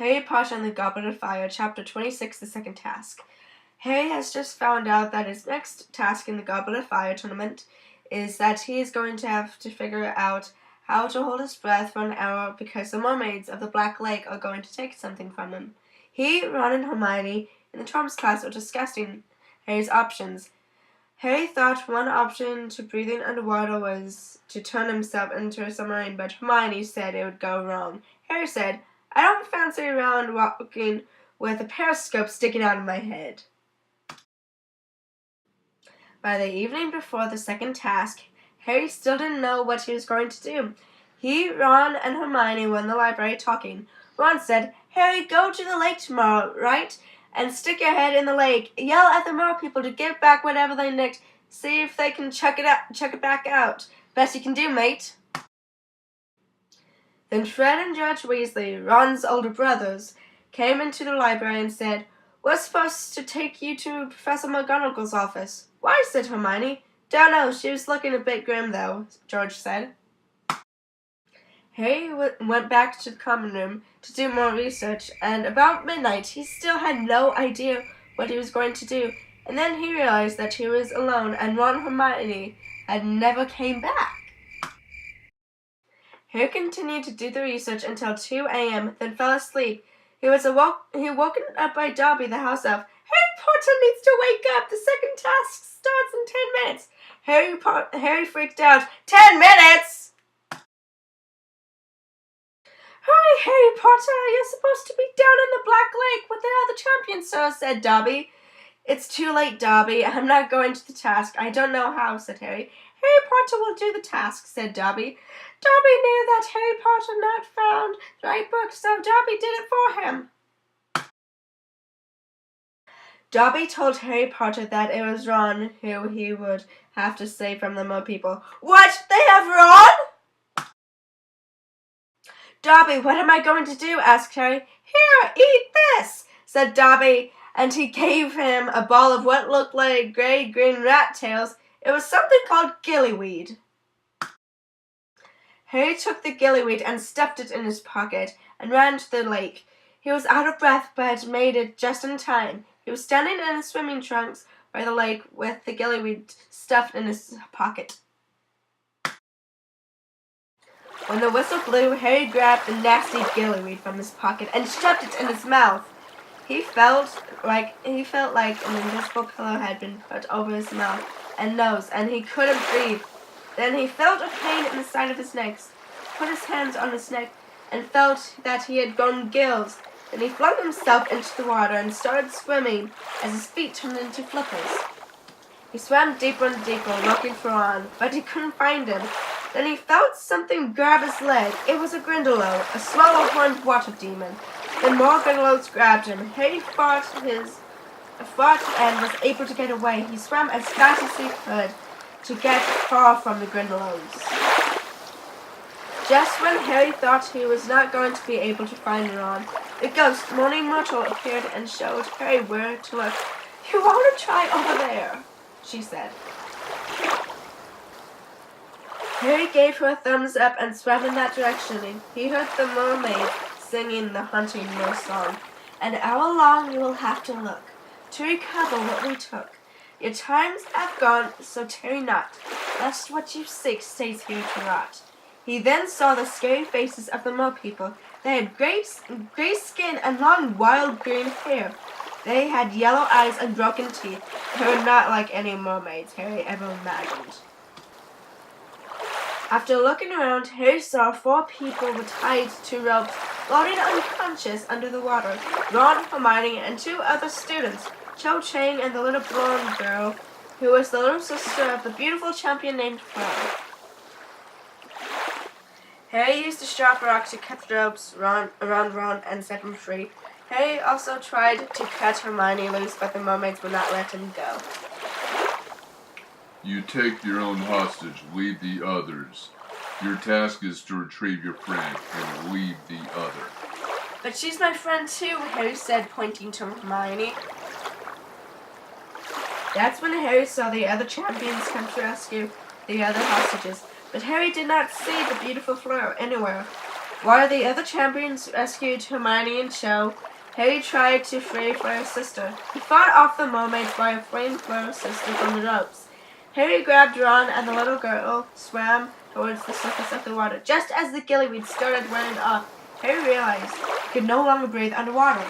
Harry Potter and the Goblet of Fire, Chapter 26, The Second Task. Harry has just found out that his next task in the Goblet of Fire tournament is that he is going to have to figure out how to hold his breath for an hour because the mermaids of the Black Lake are going to take something from him. He, Ron, and Hermione in the Charms class are discussing Harry's options. Harry thought one option to breathing underwater was to turn himself into a submarine, but Hermione said it would go wrong. Harry said, "I don't fancy around walking with a periscope sticking out of my head." By the evening before the second task, Harry still didn't know what he was going to do. He, Ron, and Hermione were in the library talking. Ron said, "Harry, go to the lake tomorrow, right? And stick your head in the lake. Yell at the mer people to give back whatever they nicked. See if they can chuck it back out. Best you can do, mate." Then Fred and George Weasley, Ron's older brothers, came into the library and said, "We're supposed to take you to Professor McGonagall's office." "Why?" said Hermione. "Don't know. She was looking a bit grim, though," George said. Harry went back to the common room to do more research, and about midnight he still had no idea what he was going to do, and then he realized that he was alone and Ron and Hermione had never came back. Harry continued to do the research until 2 a.m., then fell asleep. He was woken up by Dobby, the house elf. "Harry Potter needs to wake up! The second task starts in 10 minutes! Harry freaked out. 10 minutes! "Hurry, Harry Potter! You're supposed to be down in the Black Lake with the other champions, sir," said Dobby. "It's too late, Dobby. I'm not going to the task. I don't know how," said Harry. "Harry Potter will do the task," said Dobby. Dobby knew that Harry Potter not found the right book, so Dobby did it for him. Dobby told Harry Potter that it was Ron who he would have to save from the Mo people. "What? They have Ron?" "Dobby, what am I going to do?" asked Harry. "Here, eat this," said Dobby, and he gave him a ball of what looked like gray-green rat tails. It was something called gillyweed. Harry took the gillyweed and stuffed it in his pocket and ran to the lake. He was out of breath but made it just in time. He was standing in his swimming trunks by the lake with the gillyweed stuffed in his pocket. When the whistle blew, Harry grabbed the nasty gillyweed from his pocket and shoved it in his mouth. He felt like an invisible pillow had been put over his mouth and nose, and he couldn't breathe. Then he felt a pain in the side of his neck, put his hands on his neck, and felt that he had grown gills. Then he flung himself into the water and started swimming as his feet turned into flippers. He swam deeper and deeper, looking for Ron, but he couldn't find him. Then he felt something grab his leg. It was a Grindylow, a small horned water demon. Then more Grindylows grabbed him. Harry fought and was able to get away. He swam as fast as he could to get far from the Grindylows. Just when Harry thought he was not going to be able to find Ron, the ghost, Moaning Myrtle, appeared and showed Harry where to look. "You want to try over there," she said. Harry gave her a thumbs up and swam in that direction. He heard the mermaid singing the Haunting Moor song. "An hour long you will have to look, to recover what we took. Your times have gone, so tarry not, lest what you seek stays here to rot." He then saw the scary faces of the Mo people. They had gray skin and long wild green hair. They had yellow eyes and broken teeth. They were not like any mermaids Harry ever imagined. After looking around, Harry saw 4 people were tied to ropes, floating unconscious under the water. Ron, Hermione, and 2 other students, Cho Chang and the little blonde girl, who was the little sister of the beautiful champion named Pearl. Harry used a sharp rock to cut the ropes around Ron and set him free. Harry also tried to cut Hermione loose, but the mermaids would not let him go. "You take your own hostage, leave the others. Your task is to retrieve your friend and leave the other." "But she's my friend too," Harry said, pointing to Hermione. That's when Harry saw the other champions come to rescue the other hostages. But Harry did not see the beautiful Fleur anywhere. While the other champions rescued Hermione and Cho, Harry tried to free for his sister. He fought off the mermaids by a flamethrower system from the ropes. Harry grabbed Ron and the little girl swam towards the surface of the water. Just as the gillyweed started running off, Harry realized he could no longer breathe underwater.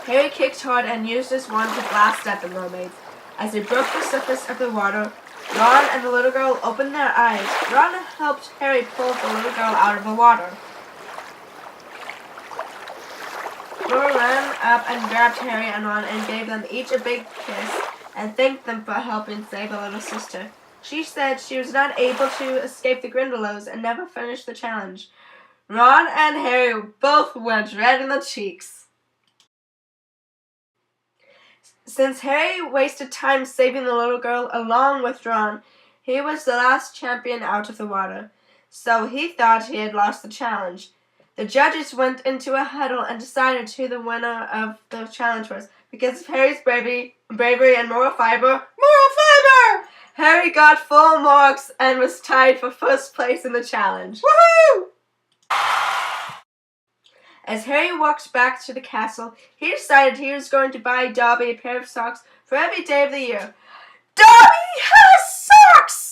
Harry kicked hard and used his wand to blast at the mermaids. As they broke the surface of the water, Ron and the little girl opened their eyes. Ron helped Harry pull the little girl out of the water. Fleur ran up and grabbed Harry and Ron and gave them each a big kiss and thanked them for helping save a little sister. She said she was not able to escape the Grindylows and never finished the challenge. Ron and Harry both went red in the cheeks. Since Harry wasted time saving the little girl along with Ron, he was the last champion out of the water, so he thought he had lost the challenge. The judges went into a huddle and decided who the winner of the challenge was. Because of Harry's bravery and moral fiber, Harry got full marks and was tied for first place in the challenge. Woohoo! As Harry walked back to the castle, he decided he was going to buy Dobby a pair of socks for every day of the year. Dobby has socks!